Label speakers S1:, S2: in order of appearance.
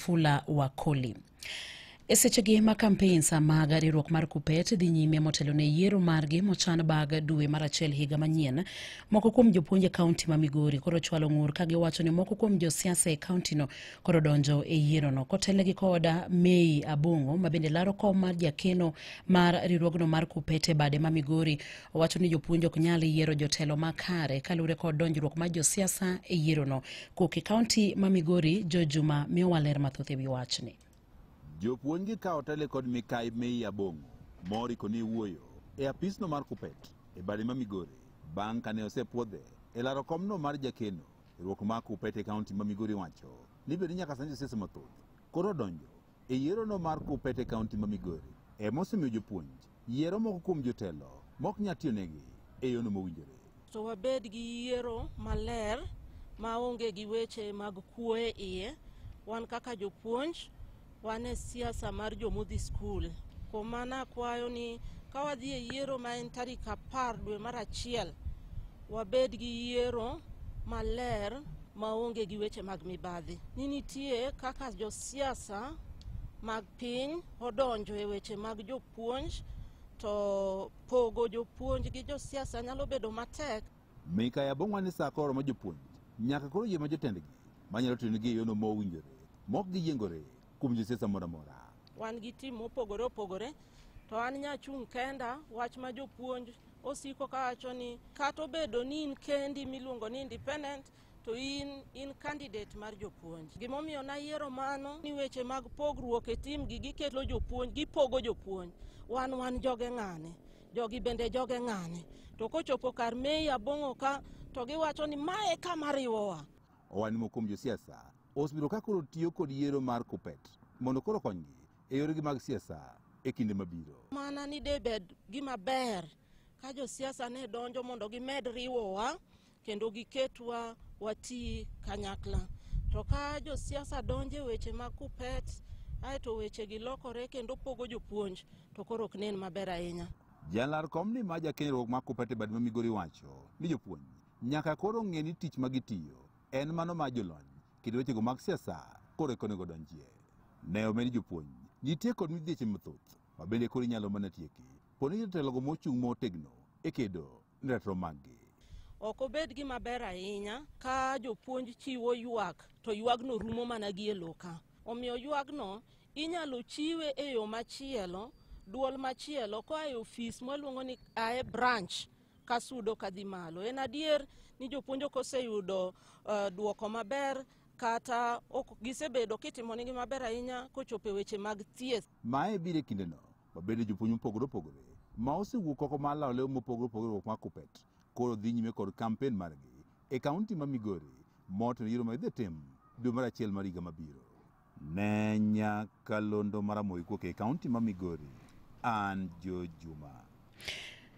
S1: Wafula Wakoli. Esechegi ma campaigns mag riwruok mar KUPPET dhi nyime motelo ne yiero margi mochan bag dwe mar achiel higa manyien. Moko kuom jopuonje kaunti ma Migori koro chwalo ng'ur ka giwacho ni moko kuom josiasa e kaunti no koro donjo e yiero no. Kotelegi koda Mei Abongo ma bende laro kom mar jakeno mar riwruogno mar KUPPET e bade ma Migori, owacho ni jopuonje ok nyal yiero jotelo makare kaluwore kod donjruok mar josiasa e yiero no. Koke kaunti ma Migori, Jojuma miyo waler mathoth ewi wachni.
S2: Jopuonj ka otele kod Mikai Mei Abongo mori koni wuoyo e apisno mar KUPPET e bade ma Migori bang' kane osepuodhe e laro komno mar jakeno riwruok mar KUPPET e kaunti ma Migori wacho ni bende nyaka sani josiasa mathoth koro donjo e yiero no mar KUPPET e kaunti ma Migori mosemiyo jopuonj yiero moko kuom jotelo mok nyal tiyonegi e yono mowinjore.
S3: To wabed gi yiero maler ma onge gi weche mag kuoe iye. Wan kaka jopuonj wan e siasa mar jomodhi skul. Kuom mano akwayo ni ka wadhi e yiero ma en tarik 10 dwe mar achiel, wabed gi yiero maler ma onge gi weche mag mibadhi. Ni nitie kaka josiasa mag piny odonjo e weche mag jopuonj, to pogo jopuonj gi josiasa nyalo bedo matek.
S2: Mikai Abongo ni saa koro ma jopuonj nyaka koro yie ma jotendgi manyalo tiyonegi e yono mowinjore mok giyiengore kuom josiasa moro amora.
S3: Wan gi tim mopogore opogore, to an nyachung' kenda wach ma jopuonj osiko ka wacho ni kata obedo ni in kendi miluongo ni independent, to in candidate mar jopuonj. Gimomiyo na yiero mano ni weche mag pogruok e tim gi gikelo jopuonj, gipogo jopuonj. Wan joge ng'ane, jogi bende joge ng'ane. To kochopo kar Mei Abongo ka to giwacho ni mae kama riwowa.
S2: Wan moko kuom josiasa osebiro ka koro tiyo kod yiero mar KUPPET mondo koro konygi e yoregi mag siasa e kinde mabiro.
S3: Mana ni debed gima ber ka josiasa ne donjo mondo gimed riwowa kendo giketwa wati kanyakla. To ka josiasa donjo e weche mag KUPPET aeto weche gi lokore kendo pogo jopuonj, to koro ok nen maber ahinya.
S2: Jalar komni ma jakeno mar KUPPET e bade ma Migori wacho ni jopuonj nyaka koro ng'e ni tich magitiyo en mano ma jolony kendo wechego mag siasa koro ekonego donjie. Ne omeni jopuonj nitie kod midhieche mathoth ma bende koro inyalo mana tieki poni jotelogo mochung' motegno e kedo ne ratiro maggi.
S3: Ok obed gima ber ahinya ka jopuonj chiwo ywak to ywagno rumo mana gi e loka. Omiyo ywagno inyalo chiwe e yo machielo, duol machielo koa e ofis mwaluongo ni ae branch kasudo kadhi malo. En adier ni jopuonj ok oseyudo duoko maber kata ok gisebedo kitimonegi maber ahinya kochopo e weche mag thieth.
S2: Mae biro e kindeno mabende jopuonj mopogore opogore ma osewuok oko mar lawo lew mopogore opogore mar KUPPET koro dhi nyime kod kampen margi e kaunti ma Migori motelo yiero ma idhi tim dwe mar achiel mar higa mabiro. Ne nyakalondo mar Moi kuok e kaunti ma Migori, an Jojuma.